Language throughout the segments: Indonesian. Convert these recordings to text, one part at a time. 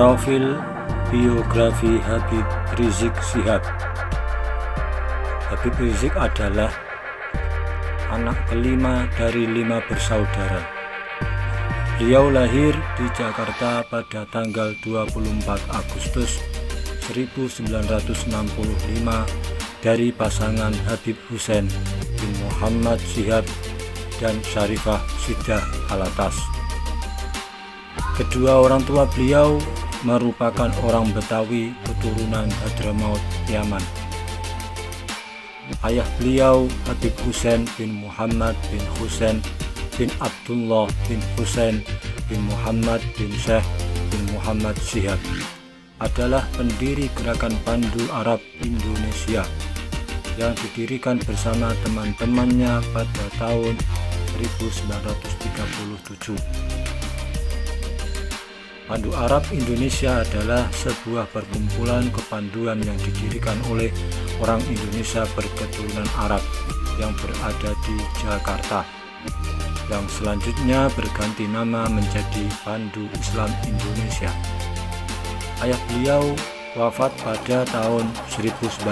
Profil biografi Habib Rizik Syihab. Habib Rizik adalah anak kelima dari 5 bersaudara. Beliau lahir di Jakarta pada tanggal 24 Agustus 1965 dari pasangan Habib Hussein bin Muhammad Syihab dan Syarifah Sidah Alatas. Kedua orang tua beliau merupakan orang Betawi keturunan Hadramaut, Yaman. Ayah beliau Habib Hussein bin Muhammad bin Hussein bin Abdullah bin Hussein bin Muhammad bin Syekh bin Muhammad Syihab adalah pendiri gerakan Pandu Arab Indonesia yang didirikan bersama teman-temannya pada tahun 1937. Pandu Arab Indonesia adalah sebuah perkumpulan kepanduan yang didirikan oleh orang Indonesia berketurunan Arab yang berada di Jakarta, yang selanjutnya berganti nama menjadi Pandu Islam Indonesia. Ayah beliau wafat pada tahun 1966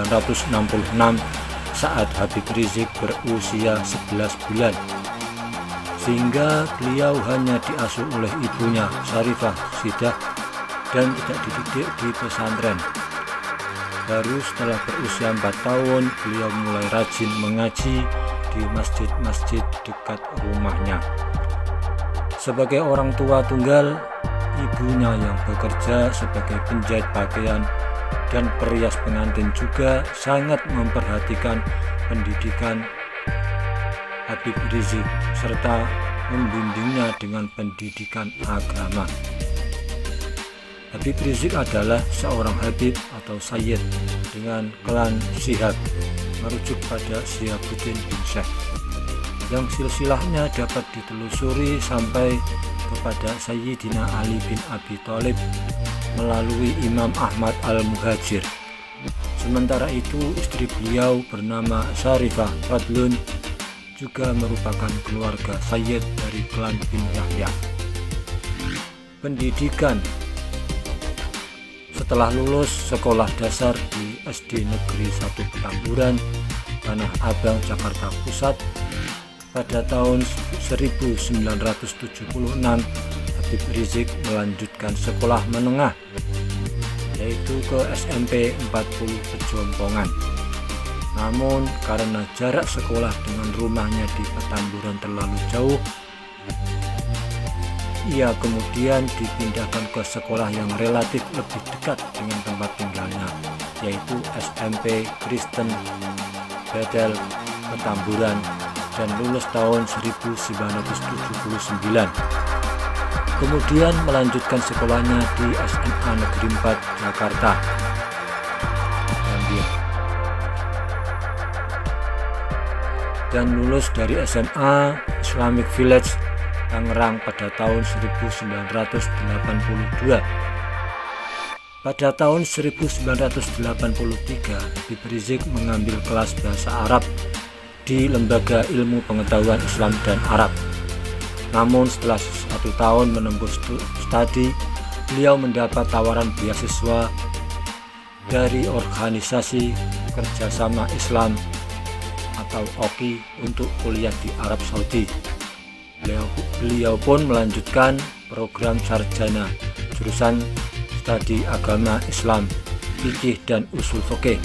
saat Habib Rizik berusia 11 bulan. Sehingga beliau hanya diasuh oleh ibunya Syarifah Sidah dan tidak dididik di pesantren. Baru setelah berusia 4 tahun beliau mulai rajin mengaji di masjid-masjid dekat rumahnya. Sebagai orang tua tunggal, ibunya yang bekerja sebagai penjahit pakaian dan perias pengantin juga sangat memperhatikan pendidikan Habib Rizik serta membimbingnya dengan pendidikan agama. Habib Rizik adalah seorang Habib atau Sayyid dengan klan Syihab, merujuk pada Syihabuddin bin Syekh, yang silsilahnya dapat ditelusuri sampai kepada Sayyidina Ali bin Abi Thalib melalui Imam Ahmad al-Muhajir. Sementara itu istri beliau bernama Syarifah Fadlun juga merupakan keluarga Sayyid dari klan bin Yahya. Pendidikan: setelah lulus sekolah dasar di SD Negeri 1 Petamburan, Tanah Abang, Jakarta Pusat pada tahun 1976, Habib Rizik melanjutkan sekolah menengah yaitu ke SMP 40 Pejompongan. Namun karena jarak sekolah dengan rumahnya di Petamburan terlalu jauh, ia kemudian dipindahkan ke sekolah yang relatif lebih dekat dengan tempat tinggalnya, yaitu SMP Kristen Bethel Petamburan, dan lulus tahun 1979. Kemudian melanjutkan sekolahnya di SMA Negeri 4 Jakarta, dan lulus dari SMA Islamic Village Tangerang pada tahun 1982. Pada tahun 1983, Habib Rizik mengambil kelas bahasa Arab di Lembaga Ilmu Pengetahuan Islam dan Arab. Namun setelah 1 tahun menempuh studi, beliau mendapat tawaran beasiswa dari Organisasi Kerjasama Islam atau OKI untuk kuliah di Arab Saudi. Beliau pun melanjutkan program sarjana jurusan studi agama Islam, fikih dan usul fikih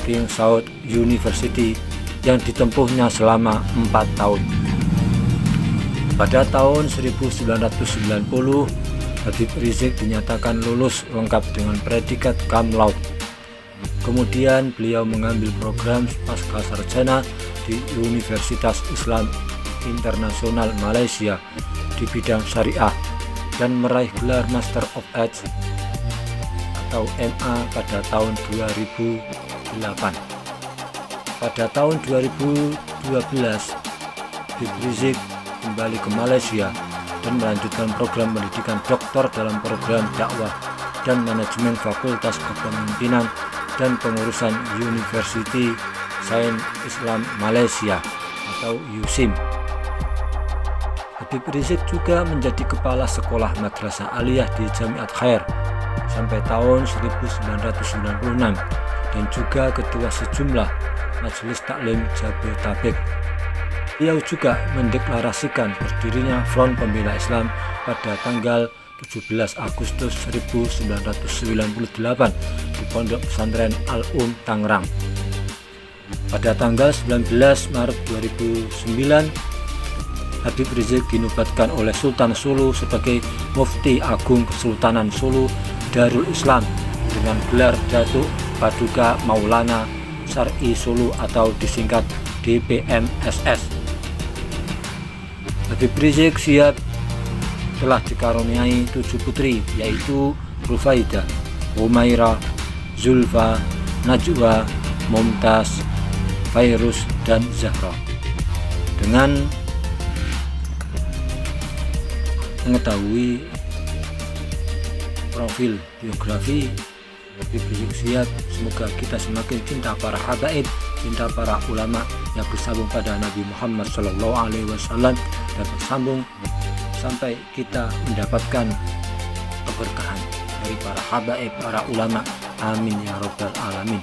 King Saud University yang ditempuhnya selama 4 tahun. Pada tahun 1990, Habib Rizik dinyatakan lulus lengkap dengan predikat cum laude. Kemudian beliau mengambil program pascasarjana di Universitas Islam Internasional Malaysia di bidang syariah dan meraih gelar Master of Arts atau MA pada tahun 2008. Pada tahun 2012, Habib Rizik kembali ke Malaysia dan melanjutkan program pendidikan doktor dalam program dakwah dan manajemen Fakultas Kepemimpinan dan Pengurusan University Sains Islam Malaysia atau USIM. Habib Rizik juga menjadi kepala sekolah madrasah aliyah di Jamiat Khair sampai tahun 1996 dan juga ketua sejumlah majelis taklim Jabodetabek. Beliau juga mendeklarasikan berdirinya Front Pembela Islam pada tanggal 17 Agustus 1998 di Pondok Pesantren Al-Um Tangerang. Pada tanggal 19 Maret 2009, Habib Rizik dinobatkan oleh Sultan Solo sebagai Mufti Agung Kesultanan Solo Darul Islam dengan gelar Datuk Paduka Maulana Syar'i Solo atau disingkat DPMSS. Habib Rizik Syihab telah dikaruniai 7 putri, yaitu Rufaidah, Humairah, Zulfa, Najwa, Mumtaz, Fairuz, dan Zahra. Dengan mengetahui profil biografi Habib Rizik Syihab, semoga kita semakin cinta para habaib, cinta para ulama yang bersambung pada Nabi Muhammad SAW dan bersambung sampai kita mendapatkan keberkahan dari para habaib, para ulama. Amin ya rabbal alamin.